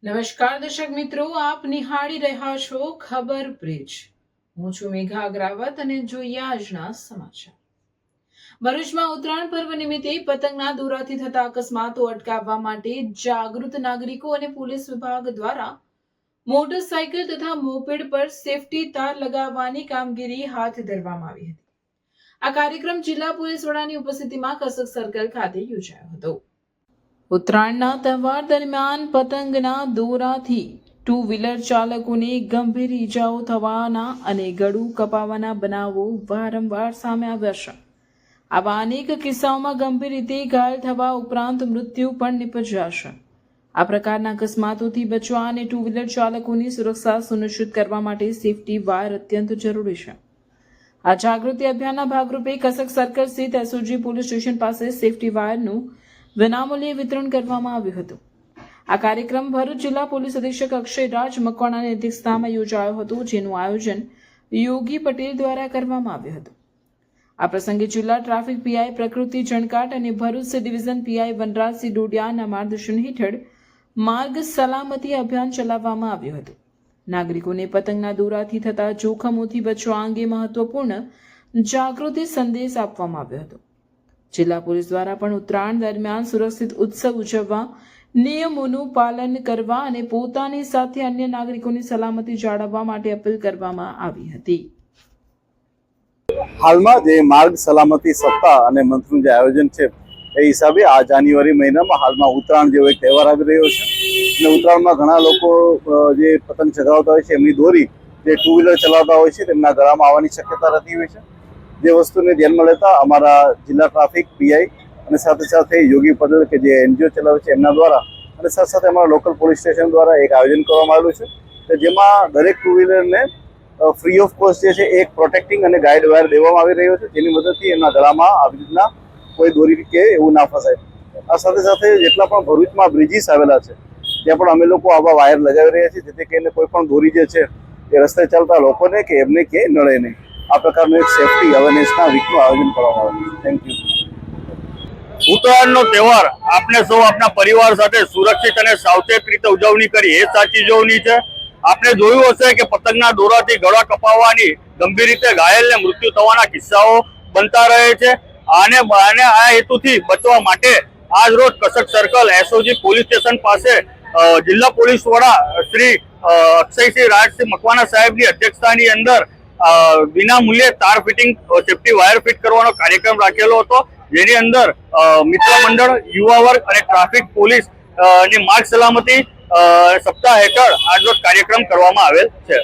નમસ્કાર દર્શક મિત્રો, આપ નિહાળી રહ્યા છો ખબર બ્રિજ। હું છું મેઘા અગ્રાવત અને જોઈએ આજના સમાચાર। ભરૂચમાં ઉત્તરાયણ પર્વ નિમિત્તે પતંગના દોરાથી થતા અકસ્માતો અટકાવવા માટે જાગૃત નાગરિકો અને પોલીસ વિભાગ દ્વારા મોટરસાયકલ તથા મોપેડ પર સેફટી તાર લગાવવાની કામગીરી હાથ ધરવામાં આવી હતી। આ કાર્યક્રમ જિલ્લા પોલીસ વડાની ઉપસ્થિતિમાં કસક સર્કલ ખાતે યોજાયો હતો। ઉત્તરાયણના તહેવાર દરમિયાન પતંગના દોરાથી ટુ વ્હીલર ચાલકોને ગંભીર ઈજાઓ થવાના અને ગળું કપાવાના બનાવો વારંવાર સામે આવ્યા છે। આવા અનેક કિસ્સાઓમાં ગંભીર રીતે ઘાયલ થવા ઉપરાંત મૃત્યુ પણ નિપજ્યા છે। આ પ્રકારના અકસ્માતોથી બચવા અને ટુ વ્હીલર ચાલકોની સુરક્ષા સુનિશ્ચિત કરવા માટે સેફટી વાયર અત્યંત જરૂરી છે। આ જાગૃતિ અભિયાનના ભાગરૂપે કસક સર્કલ સ્થિત એસઓજી પોલીસ સ્ટેશન પાસે સેફટી વાયરનું વિનામૂલ્યે વિતરણ કરવામાં આવ્યું હતું। આ કાર્યક્રમ ભરૂચ જિલ્લા પોલીસ અધિક્ષક અક્ષયરાજ મકવાણાની અધ્યક્ષતામાં યોજાયો હતો, જેનું આયોજન યોગી પટેલ દ્વારા કરવામાં આવ્યું હતું। આ પ્રસંગે જિલ્લા ટ્રાફિક પીઆઈ પ્રકૃતિ જણકાટ અને ભરૂચ ડિવિઝન પીઆઈ વનરાજસિંહ ડોડિયાના માર્ગદર્શન હેઠળ માર્ગ સલામતી અભિયાન ચલાવવામાં આવ્યું હતું। નાગરિકોને પતંગના દોરાથી થતા જોખમોથી બચવા અંગે મહત્વપૂર્ણ જાગૃતિ સંદેશ આપવામાં આવ્યો હતો। જિલ્લા પોલીસ દ્વારા પણ ઉત્તરાયણ દરમિયાન સુરક્ષિત ઉત્સવ ઉજવવા, નિયમોનું પાલન કરવા અને પોતાની સાથે અન્ય નાગરિકોની સલામતી જાળવવા માટે અપીલ કરવામાં આવી હતી। હાલમાં જે માર્ગ સલામતી સપ્તાહ અને મંથનું જે આયોજન છે એ હિસાબે આ જાન્યુઆરી મહિનામાં હાલમાં ઉત્તરાયણ જેવો એક તહેવાર આવી રહ્યો છે અને ઉત્તરાયણમાં ઘણા લોકો જે પતંગ ચગાવતા હોય છે એમની દોરી જે ટુ વ્હીલર ચલાવતા હોય છે તેમના ગળામાં આવવાની શક્યતા રહેતી હોય છે। જે વસ્તુને ધ્યાનમાં લેતા અમારા જિલ્લા ટ્રાફિક પીઆઈ અને સાથે સાથે યોગી પટેલ કે જે એનજીઓ ચલાવે છે એમના દ્વારા અને સાથે સાથે અમારા લોકલ પોલીસ સ્ટેશન દ્વારા એક આયોજન કરવામાં આવેલું છે જેમાં દરેક ટુ વ્હીલરને ફ્રી ઓફ કોસ્ટ જે છે એક પ્રોટેક્ટિંગ અને ગાઈડ વાયર દેવામાં આવી રહ્યો છે, જેની મદદથી એમના ગળામાં આવી રીતના કોઈ દોરી કે એવું ના ફસાય। આ સાથે સાથે જેટલા પણ ભરૂચમાં બ્રિજીસ આવેલા છે ત્યાં પણ અમે લોકો આવા વાયર લગાવી રહ્યા છીએ, જેથી કરીને કોઈ પણ દોરી જે છે એ રસ્તે ચાલતા લોકોને કે એમને ક્યાંય નડે નહીં। આ પ્રકારનું એક સેફટી અવેરનેસના વીકનું આયોજન કરવામાં આવ્યું છે। Thank you. ઉત્તરાયણનો તહેવાર આપણે સૌ આપણા પરિવાર સાથે સુરક્ષિત અને સાવચેત રીતે ઉજવણી કરી એ સાચી ઉજવણી છે। આપણે જોયું હશે કે પતંગના દોરાથી ગળા કપાવવાની, ગંભીર રીતે ઘાયલ ને મૃત્યુ થવાના કિસ્સાઓ બનતા રહે છે। આને આ હેતુથી બચવા માટે આજ રોજ કસક સર્કલ એસઓજી પોલીસ સ્ટેશન પાસે જિલ્લા પોલીસ વડા શ્રી અક્ષયસિંહ રાજસિંહ મકવાણા સાહેબની અધ્યક્ષતાની અંદર વિના મૂલ્યે તાર ફિટિંગ સેફટી વાયર ફિટ કરવાનો કાર્યક્રમ રાખેલો હતો, જેની અંદર મિત્ર મંડળ, યુવા વર્ગ અને ટ્રાફિક પોલીસ ની માર્ગ સલામતી સપ્તાહ હેઠળ આજનો કાર્યક્રમ કરવામાં આવેલ છે।